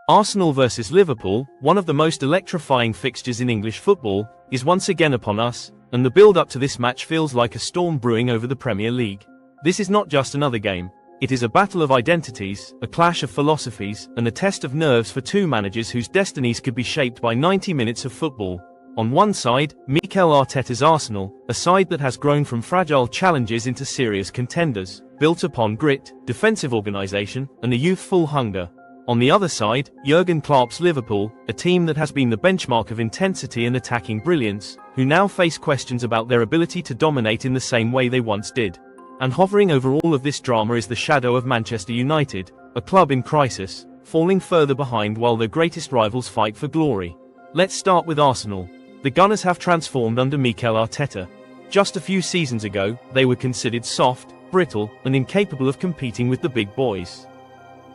Arsenal versus Liverpool, one of the most electrifying fixtures in English football, is once again upon us, and the build-up to this match feels like a storm brewing over the Premier League. This is not just another game. It is a battle of identities, a clash of philosophies, and a test of nerves for two managers whose destinies could be shaped by 90 minutes of football. On one side, Mikel Arteta's Arsenal, a side that has grown from fragile challenges into serious contenders, built upon grit, defensive organisation, and a youthful hunger. On the other side, Jurgen Klopp's Liverpool, a team that has been the benchmark of intensity and attacking brilliance, who now face questions about their ability to dominate in the same way they once did. And hovering over all of this drama is the shadow of Manchester United, a club in crisis, falling further behind while their greatest rivals fight for glory. Let's start with Arsenal. The Gunners have transformed under Mikel Arteta. Just a few seasons ago, they were considered soft, brittle, and incapable of competing with the big boys.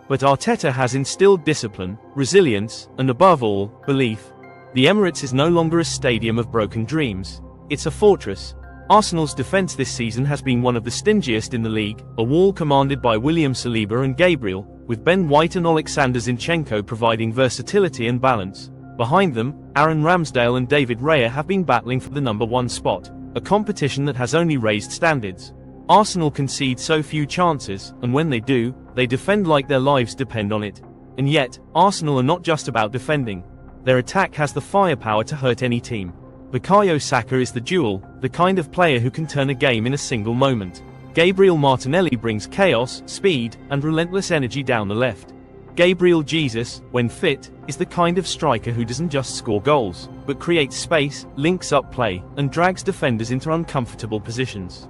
But Arteta has instilled discipline, resilience, and above all, belief. The Emirates is no longer a stadium of broken dreams. It's a fortress. Arsenal's defence this season has been one of the stingiest in the league, a wall commanded by William Saliba and Gabriel, with Ben White and Alexander Zinchenko providing versatility and balance. Behind them, Aaron Ramsdale and David Raya have been battling for the number one spot, a competition that has only raised standards. Arsenal concede so few chances, and when they do, they defend like their lives depend on it. And yet, Arsenal are not just about defending. Their attack has the firepower to hurt any team. Bukayo Saka is the jewel, the kind of player who can turn a game in a single moment. Gabriel Martinelli brings chaos, speed, and relentless energy down the left. Gabriel Jesus, when fit, is the kind of striker who doesn't just score goals, but creates space, links up play, and drags defenders into uncomfortable positions.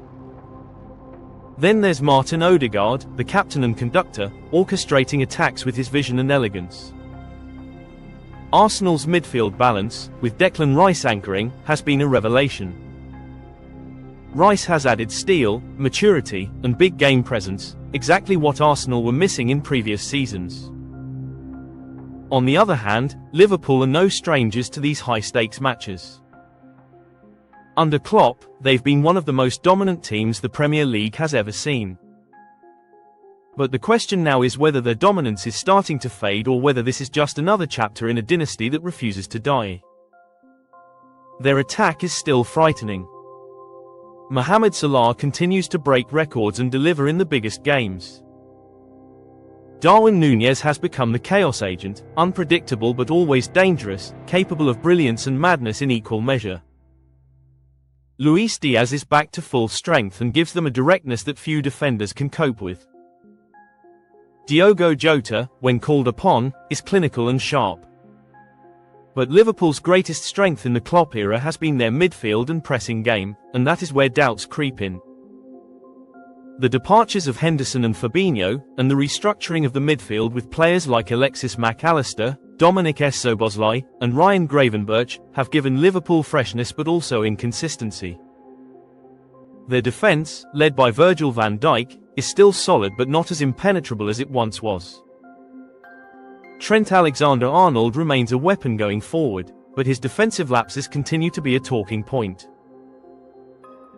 Then there's Martin Ødegaard, the captain and conductor, orchestrating attacks with his vision and elegance. Arsenal's midfield balance, with Declan Rice anchoring, has been a revelation. Rice has added steel, maturity, and big game presence, exactly what Arsenal were missing in previous seasons. On the other hand, Liverpool are no strangers to these high-stakes matches. Under Klopp, they've been one of the most dominant teams the Premier League has ever seen. But the question now is whether their dominance is starting to fade or whether this is just another chapter in a dynasty that refuses to die. Their attack is still frightening. Mohamed Salah continues to break records and deliver in the biggest games. Darwin Núñez has become the chaos agent, unpredictable but always dangerous, capable of brilliance and madness in equal measure. Luis Diaz is back to full strength and gives them a directness that few defenders can cope with. Diogo Jota, when called upon, is clinical and sharp. But Liverpool's greatest strength in the Klopp era has been their midfield and pressing game, and that is where doubts creep in. The departures of Henderson and Fabinho, and the restructuring of the midfield with players like Alexis Mac Allister, Dominic Szoboszlai, and Ryan Gravenberch, have given Liverpool freshness but also inconsistency. Their defence, led by Virgil van Dijk, is still solid but not as impenetrable as it once was. Trent Alexander-Arnold remains a weapon going forward, but his defensive lapses continue to be a talking point.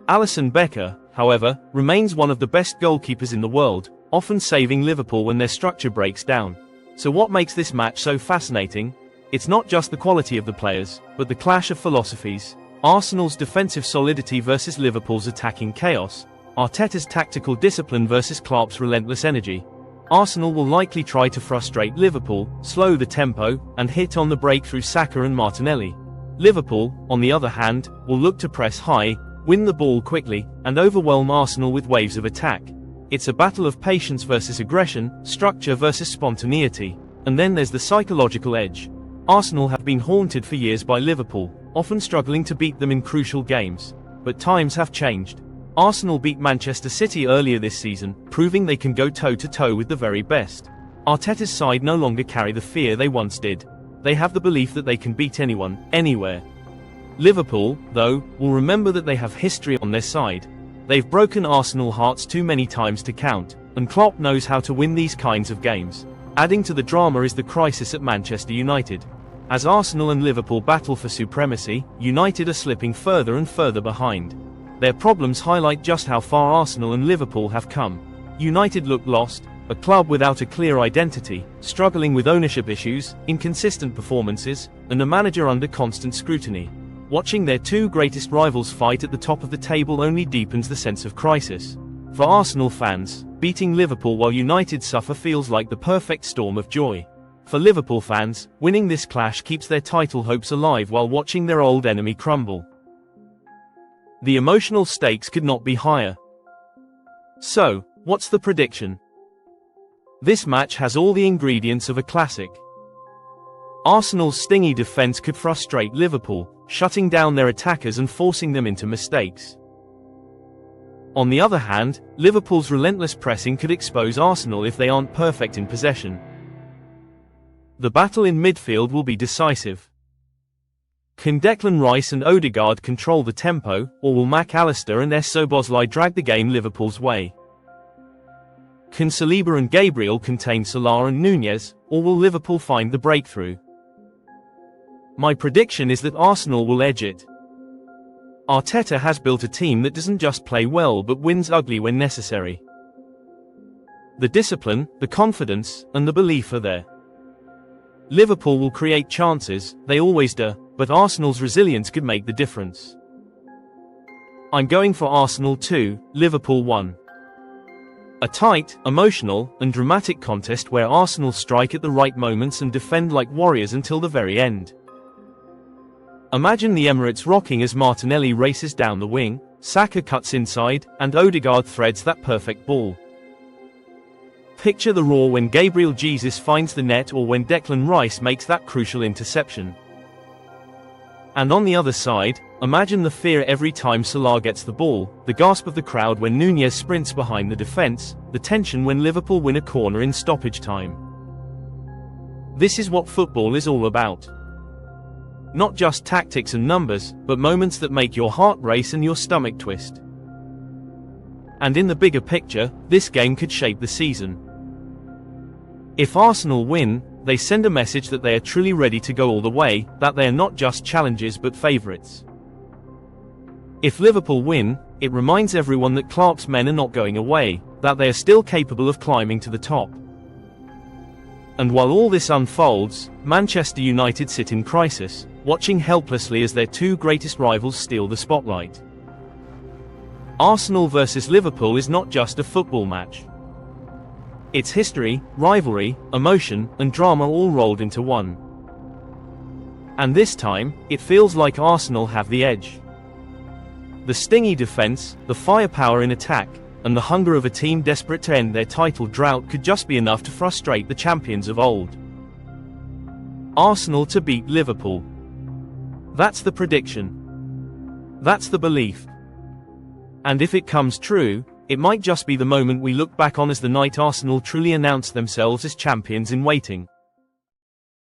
Alisson Becker, however, remains one of the best goalkeepers in the world, often saving Liverpool when their structure breaks down. So what makes this match so fascinating? It's not just the quality of the players, but the clash of philosophies. Arsenal's defensive solidity versus Liverpool's attacking chaos. Arteta's tactical discipline versus Klopp's relentless energy. Arsenal will likely try to frustrate Liverpool, slow the tempo, and hit on the break through Saka and Martinelli. Liverpool, on the other hand, will look to press high, win the ball quickly, and overwhelm Arsenal with waves of attack. It's a battle of patience versus aggression, structure versus spontaneity, and then there's the psychological edge. Arsenal have been haunted for years by Liverpool, often struggling to beat them in crucial games. But times have changed. Arsenal beat Manchester City earlier this season, proving they can go toe-to-toe with the very best. Arteta's side no longer carry the fear they once did. They have the belief that they can beat anyone, anywhere. Liverpool, though, will remember that they have history on their side. They've broken Arsenal hearts too many times to count, and Klopp knows how to win these kinds of games. Adding to the drama is the crisis at Manchester United. As Arsenal and Liverpool battle for supremacy, United are slipping further and further behind. Their problems highlight just how far Arsenal and Liverpool have come. United look lost, A club without a clear identity, struggling with ownership issues, inconsistent performances, and a manager under constant scrutiny. Watching their two greatest rivals fight at the top of the table only deepens the sense of crisis. For Arsenal fans, beating Liverpool while United suffer feels like the perfect storm of joy. For Liverpool fans, winning this clash keeps their title hopes alive while watching their old enemy crumble. The emotional stakes could not be higher. So, what's the prediction? This match has all the ingredients of a classic. Arsenal's stingy defense could frustrate Liverpool, shutting down their attackers and forcing them into mistakes. On the other hand, Liverpool's relentless pressing could expose Arsenal if they aren't perfect in possession. The battle in midfield will be decisive. Can Declan Rice and Ødegaard control the tempo, or will Mac Allister and Szoboszlai drag the game Liverpool's way? Can Saliba and Gabriel contain Salah and Núñez, or will Liverpool find the breakthrough? My prediction is that Arsenal will edge it. Arteta has built a team that doesn't just play well but wins ugly when necessary. The discipline, the confidence, and the belief are there. Liverpool will create chances, they always do, but Arsenal's resilience could make the difference. I'm going for Arsenal 2, Liverpool 1. A tight, emotional, and dramatic contest where Arsenal strike at the right moments and defend like warriors until the very end. Imagine the Emirates rocking as Martinelli races down the wing, Saka cuts inside, and Ødegaard threads that perfect ball. Picture the roar when Gabriel Jesus finds the net or when Declan Rice makes that crucial interception. And on the other side, imagine the fear every time Salah gets the ball, the gasp of the crowd when Núñez sprints behind the defense, the tension when Liverpool win a corner in stoppage time. This is what football is all about. Not just tactics and numbers, but moments that make your heart race and your stomach twist. And in the bigger picture, this game could shape the season. If Arsenal win, they send a message that they are truly ready to go all the way, that they are not just challengers but favourites. If Liverpool win, it reminds everyone that Klopp's men are not going away, that they are still capable of climbing to the top. And while all this unfolds, Manchester United sit in crisis, watching helplessly as their two greatest rivals steal the spotlight. Arsenal versus Liverpool is not just a football match. It's history, rivalry, emotion, and drama all rolled into one. And this time, it feels like Arsenal have the edge. The stingy defense, the firepower in attack, and the hunger of a team desperate to end their title drought could just be enough to frustrate the champions of old. Arsenal to beat Liverpool. That's the prediction. That's the belief. And if it comes true, it might just be the moment we look back on as the night Arsenal truly announced themselves as champions in waiting.